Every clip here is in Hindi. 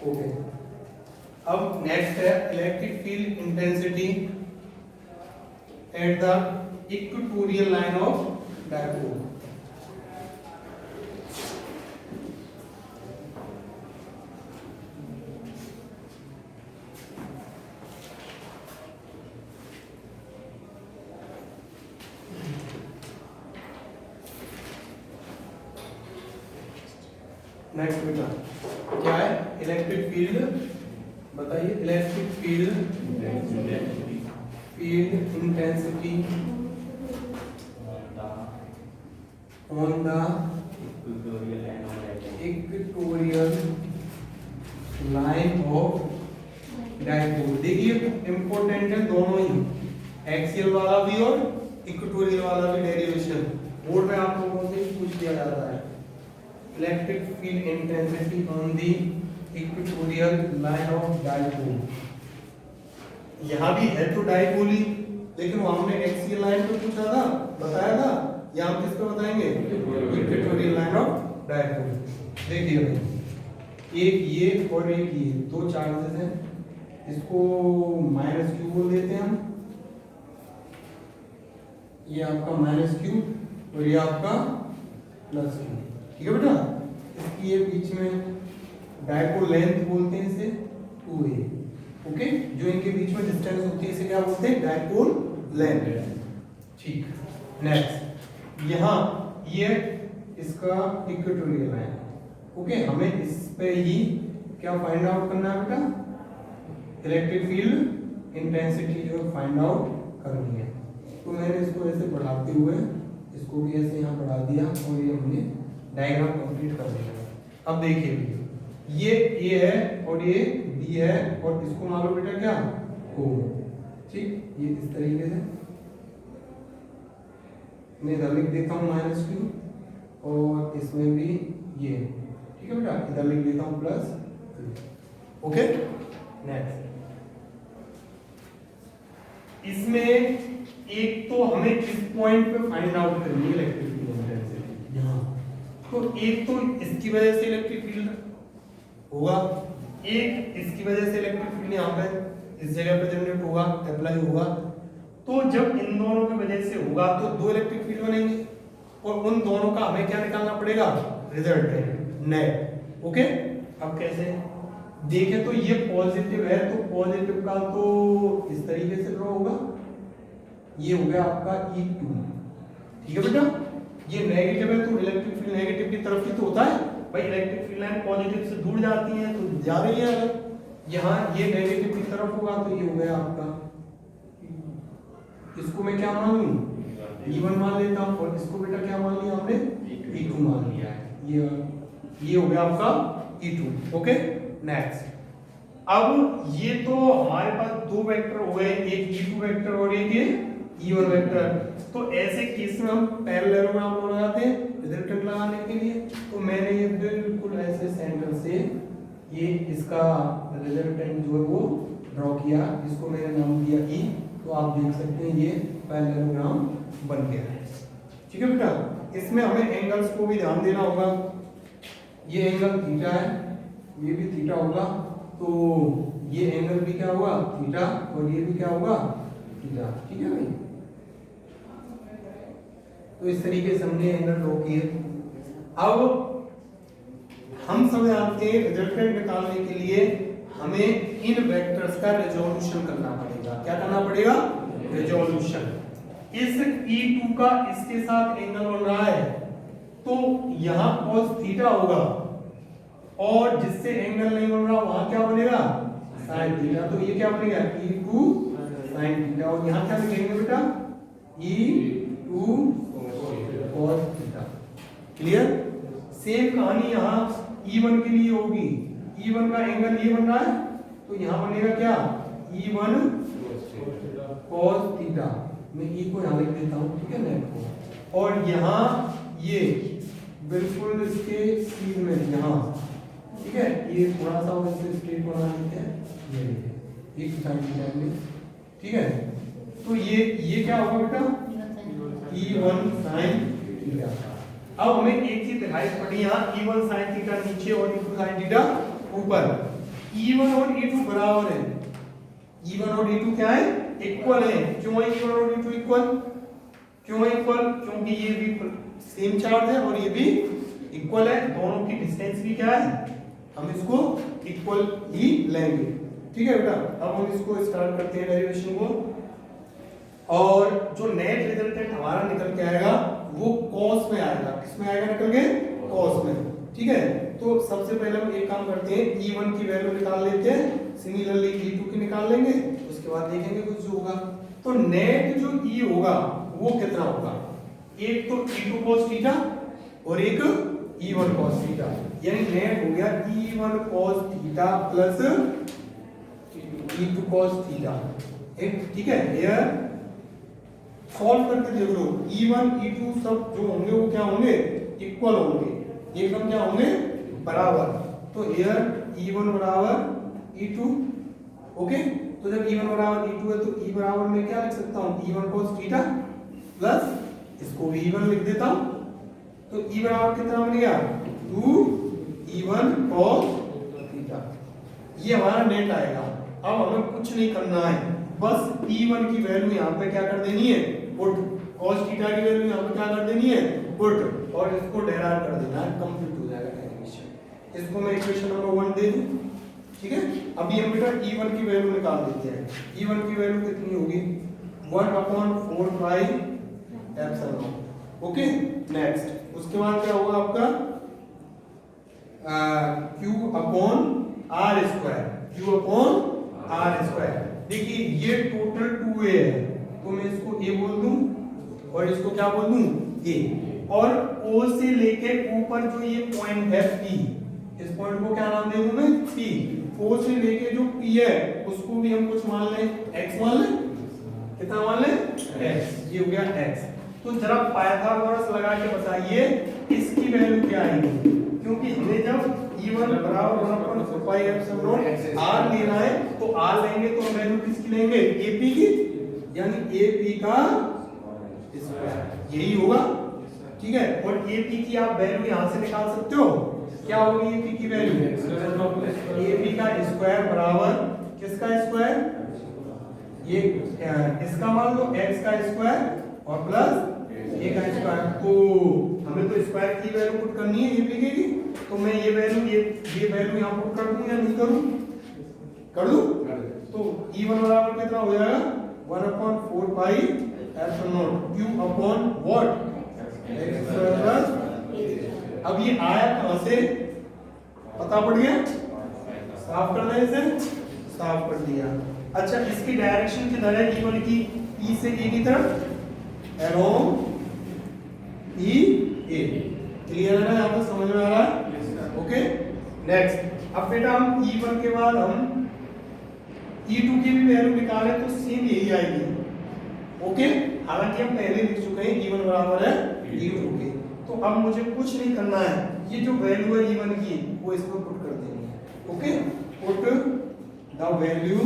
ओके, अब नेक्स्ट है electric field intensity at the equatorial line of dipole. Next बेटा क्या है इलेक्ट्रिक फील्ड, बताइए electric field intensity on the equatorial line of dipole. देखिए इंपॉर्टेंट है दोनों ही, एक्सियल वाला भी और इक्वेटोरियल वाला भी डेरिवेशन बोर्ड में आप लोगों से पूछ दिया जाता है। Electric field intensity on the equatorial line of dipole, यहाँ भी है तो डायपोल ही, लेकिन वो हमने एक्सियल लाइन पे पूछा था, बताया था, यहाँ हम किस पे बताएंगे इक्वेटोरियल लाइन ऑफ डायपोल। देखिए भाई एक ये और एक ये दो चार्जेस हैं, इसको -q बोल देते हैं हम, ये आपका -q और ये आपका +q, ठीक है बेटा। इसकी ये बीच में डायपोल लेंथ बोलते हैं इसे 2a, ओके, जो इनके बीच में डिस्टेंस होती है इसे क्या बोलते हैं डायपोल लेंथ, ठीक। नेक्स्ट यहाँ ये इसका इक्वेटोरियल लाइन, ओके, हमें इस पे ही क्या फाइंड आउट करना है बेटा, इलेक्ट्रिक फील्ड इंटेंसिटी जो फाइंड आउट करनी है। तो मैंने इसको ऐसे बढ़ाते हुए इसको भी ऐसे यहाँ बढ़ा दिया और ये हमने डायग्राम कंप्लीट कर दिया। अब देखिए ये A है और ये B है और इसको मान लो बेटा क्या O, ठीक, ये इस तरीके से मैं इधर लिख देता हूँ -q और इसमें भी ये, ठीक है बेटा, इधर लिख देता हूँ +3, ओके। नेक्स्ट इसमें एक तो हमें इस पॉइंट पे फाइंड आउट करनी है इलेक्ट्रिक फील्ड इंटेंसिटी यहाँ, तो एक तो इसकी वजह से इलेक्ट्रिक फील्ड होगा, एक इसकी वजह से इलेक्ट्रिक फील्ड यहाँ पे इस जगह पे जनरेट होगा, अप्लाई होगा। तो जब इन दोनों की वजह से होगा तो दो इलेक्ट्रिक फील्ड बनेंगे और उन दोनों का हमें क्या निकालना पड़ेगा, रिजल्टेंट नेट, ओके। अब कैसे देखें तो ये पॉजिटिव है तो पॉजिटिव का तो इस तरीके से ड्रॉ होगा, ये हो गया आपका E2, ठीक है बेटा। ये नेगेटिव है तो इलेक्ट्रिक फील्ड नेगेटिव की तरफ ही तो होता है भाई, इलेक्ट्रिक फील्ड लाइन पॉजिटिव से दूर जाती है तो जा रही है, अगर यहाँ ये नेगेटिव की तरफ होगा तो ये हो गया आपका, इसको मैं क्या मान लूं E1 मान लेता हूं और इसको बेटा क्या मान लिया हमने E2 मान लिया है, ये हो गया आपका E2, ओके। नेक्स्ट अब ये तो हमारे पास दो वेक्टर हो गए, एक E2 वेक्टर और एक ये E1 वेक्टर। तो ऐसे केस में हम पैरेललोग्राम लगाते हैं रिजल्टेंट लगाने के लिए। तो मैंने ये बिल्कुल ऐसे सेंटर से ये इसका रिजल्टेंट जो है वो ड्रॉ किया, इसको मैंने नाम दिया E। तो आप देख सकते हैं ये पैरेललोग्राम बन गया है, ठीक है बेटा। इसमें हमें एंगल्स को भी ध्यान देना होगा, ये एंगल थीटा है, ये भी थीटा होगा, तो ये एंगल भी क्या होगा थीटा और ये भी क्या होगा थीटा, ठीक है भाई। तो इस तरीके से हमने एंगल ड्रॉ किए। अब हम सब जानते हैं रिजल्टेंट निकालने के लिए हमें इन वेक्टर्स का रिजोल्यूशन करना पड़ेगा। क्या करना पड़ेगा, रिजोल्यूशन। इस E2 का इसके साथ एंगल बन रहा है तो यहाँ cos थीटा होगा और जिससे एंगल नहीं बन रहा वहां क्या बनेगा sin थीटा। तो ये क्या बनेगा E2 sin थीटा और यहाँ क्या लिखेंगे बेटा E2 cos theta. Clear. Same कहानी यहाँ E1 के लिए होगी। E1 का एंगल ये बन रहा है तो यहाँ बनेगा क्या E1 cos थीटा। मैं E को यहाँ लिख देता हूँ, ठीक है नेट को। और यहाँ ये बिल्कुल इसके सीध में यहाँ, ठीक है, ये थोड़ा सा वैसे स्ट्रेट बना लेते हैं, ये एक साइड में, ठीक है। तो ये क्या होगा बेटा E1 sin थीटा। अब हमें एक चीज दिखाई पड़ी यहाँ E1 sin थीटा नीचे और E2 sin थीटा ऊपर। E1 और E2 बराबर है, E1 और E2 क्या है, इक्वल है। क्यों है E1 और E2 इक्वल, क्यों है इक्वल, क्योंकि ये भी सेम चार्ज है और ये भी इक्वल है, दोनों की डिस्टेंस भी क्या है, हम इसको इक्वल ही लेंगे। ठीक है बेटा, अब हम इसको स्टार्ट करते हैं डेरिवेशन को, और जो नेट रिजल्टेंट हमारा निकल के आएगा वो कॉस में आएगा। किस में आएगा निकल के, कॉस में। ठीक है, तो सबसे पहले हम एक काम करते हैं, E1 की वैल्यू निकाल लेते हैं, सिमिलरली E2 की निकाल लेंगे, उसके बाद देखेंगे कुछ जो होगा। तो नेट जो E होगा वो कितना होगा, एक तो E2 cos थीटा और एक E1 cos थीटा, यानी नेट हो गया E1 cos theta plus E2 cos theta. ठीक है, यह सॉल्व करके देख लो, E1 E2 सब जो होंगे वो क्या होंगे, इक्वल होंगे, एकदम क्या होंगे, बराबर। तो हियर E1 बराबर E2, ओके। तो जब E1 बराबर E2 है तो E बराबर मैं क्या लिख सकता हूँ, E1 cos थीटा प्लस इसको भी E1 लिख देता हूँ। तो E बराबर कितना बन गया, 2E1 cos थीटा, ये हमारा नेट आएगा। अब हमें कुछ नहीं करना है, बस E1 की वैल्यू यहाँ पे क्या कर देनी है, पुट, cos थीटा की वैल्यू यहाँ पे क्या कर देनी है, पुट, और इसको डेराइव कर देना है, कंप्लीट हो जाएगा डेरिवेशन। इसको मैं इक्वेशन नंबर 1 दे दूं। ठीक है, अभी हम बेटा E1 की वैल्यू निकाल देते हैं। E1 की वैल्यू कितनी होगी, 1/4 पाई एप्सिलॉन। ओके, नेक्स्ट उसके बाद क्या होगा आपका Q upon R square, Q upon R square. देखिए ये टोटल 2A है, तो मैं इसको A बोल दूं और इसको क्या बोल दूं, A, और O से लेके ऊपर जो ये पॉइंट है P, इस पॉइंट को क्या नाम दे दूं मैं, P। O से लेके जो P है उसको भी हम कुछ मान लें, X मान लें, कितना मान लें, X, ये हो गया X। तो जरा पाइथागोरस लगा के बताइए इसकी वैल्यू क्या आएगी, क्योंकि हमें जब E1 बराबर 1/4 पाई एप्सिलॉन R लेना है तो R लेंगे तो वैल्यू किसकी लेंगे, AP की, यानी AP का स्क्वायर, यही होगा। ठीक है, और AP की आप वैल्यू यहां से निकाल सकते हो, क्या होगी AP की वैल्यू, AP का स्क्वायर बराबर किसका स्क्वायर, ये इसका मान लो x का स्क्वायर और प्लस a का स्क्वायर। तो हमें तो स्क्वायर की वैल्यू पुट करनी है AP की, तो मैं ये वैल्यू ये वैल्यू यहां पुट कर दूं या नहीं करूं, कर दूं। तो E1 बराबर कितना हो जाएगा, 1/4 pi epsilon Q upon what, x square plus, अब ये आया कहां से, पता पड़ गया, साफ कर दें इसे, साफ कर दिया। अच्छा, इसकी डायरेक्शन किधर है E1 की, E से A की तरफ, अलोंग EA, क्लियर है ना, यहाँ पर समझ में आ रहा है, ओके। नेक्स्ट, अब बेटा हम E1 के बाद हम E2 की भी वैल्यू निकालें तो सेम यही आएगी, ओके। हालांकि हम पहले लिख चुके हैं E1 बराबर है E2 के, तो अब मुझे कुछ नहीं करना है, ये जो वैल्यू है E1 की वो इसमें पुट कर देनी है, okay. Put the value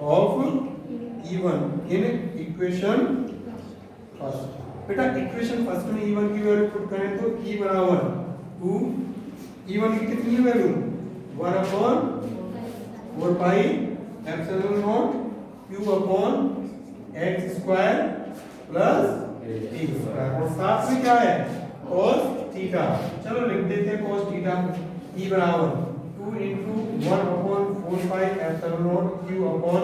of E1 in equation first. बेटा इक्वेशन फर्स्ट में E1 की वैल्यू पुट करें तो E बराबर 2, E1 की कितनी value, 1/4 pi epsilon not Q upon x square plus a square, और साथ में क्या है, cos थीटा। चलो लिख देते हैं cos थीटा, E बराबर 2 × 1/4 pi epsilon not Q upon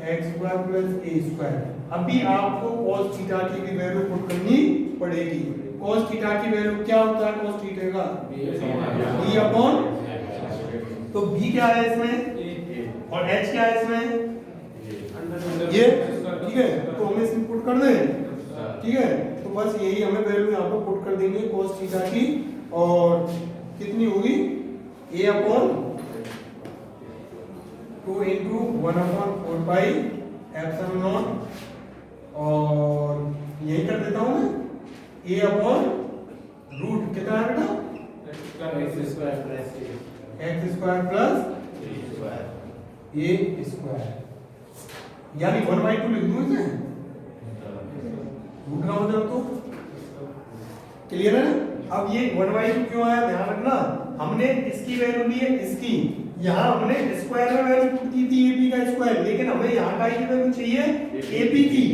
x square plus a square. अभी आपको cos थीटा की भी वैल्यू पुट करनी पड़ेगी। cos थीटा की वैल्यू क्या होता है, cos थीटा का b अपॉन, तो b क्या है इसमें और h क्या है इसमें, ये, ठीक है, तो हमें इसमें पुट कर दें, ठीक है। तो बस यही हमें वैल्यू यहाँ पर पुट कर देंगे cos थीटा की, और कितनी होगी, a upon 2 × 1/4 pi epsilon not, और यही कर देता हूँ मैं, a अपॉन रूट कितना है बेटा, x square plus a square, यानी 1/2 लिख दूं इसे, रूट का मतलब, तो क्लियर है। अब ये 1/2 क्यों आया, ध्यान रखना, हमने इसकी वैल्यू ली है, इसकी यहाँ हमने स्क्वायर में वैल्यू पुट की थी एपी का स्क्वायर, लेकिन हमें यहाँ का की वैल्यू चाहिए एपी की,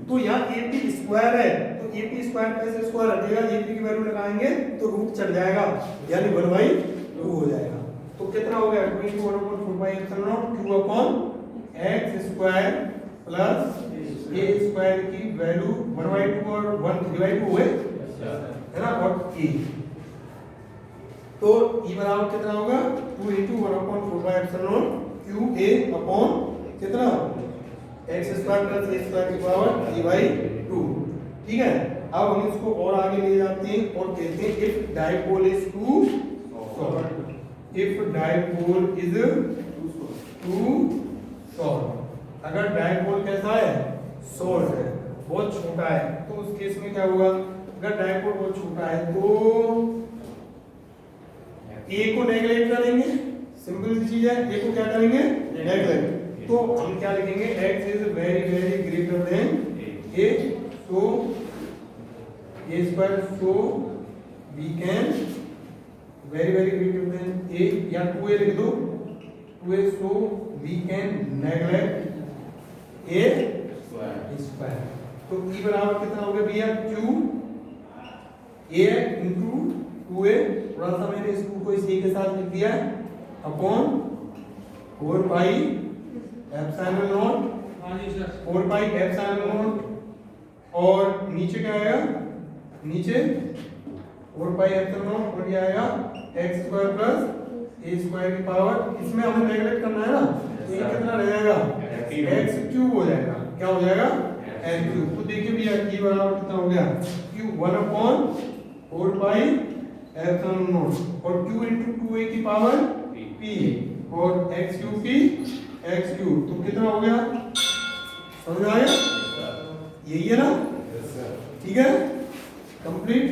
तो यहाँ एपी स्क्वायर है, तो एपी स्क्वायर पे से स्क्वायर हटेगा, एपी की वैल्यू लगाएंगे तो रूट चढ़ जाएगा, यानी 1/2 हो जाएगा। तो कितना हो गया 21/4 q upon x square plus a square की वैल्यू 1/2 और 1/3/2 हुए है ना, और a, तो e बराबर कितना होगा 2 × 1/4 qa अपॉन कितना x square plus a square की पावर a/2। ठीक है, अब हम इसको और आगे ले जाते हैं और कहते हैं if dipole is to solve, if dipole is to solve, अगर डाइपोल कैसा है सॉल्व है, बहुत छोटा है, तो उस केस में क्या होगा, अगर डाइपोल बहुत छोटा है तो a को नेगलेक्ट करेंगे, सिंपल सी चीज है, a को क्या करेंगे नेगलेक्ट, तो हम क्या लिखेंगे x is very very greater than a, so a square, so we can very very greater than a, या 2a लिख दो 2a, so we can neglect a square, तो e बराबर कितना हो गया भैया q a इंटू 2a, थोड़ा सा मैंने इस 2 को इस a के साथ लिख दिया अपॉन 4 पाई एप्सिलॉन नॉट, हां जी सर 4 पाई एप्सिलॉन नॉट, और नीचे क्या आएगा, नीचे 4 पाई एप्सिलॉन नॉट और ये आएगा x square plus a square की पावर, इसमें हमें नेगलेक्ट करना है ना, तो ये कितना रह जाएगा x क्यूब हो जाएगा, क्या हो जाएगा x क्यूब, तो देखिए भैया e बराबर कितना हो गया q 1/4 पाई एप्सिलॉन नॉट और q × 2a की पावर p और x क्यूब की x क्यूब, तो कितना हो गया, समझ आया, यही है ना, ठीक है कंप्लीट।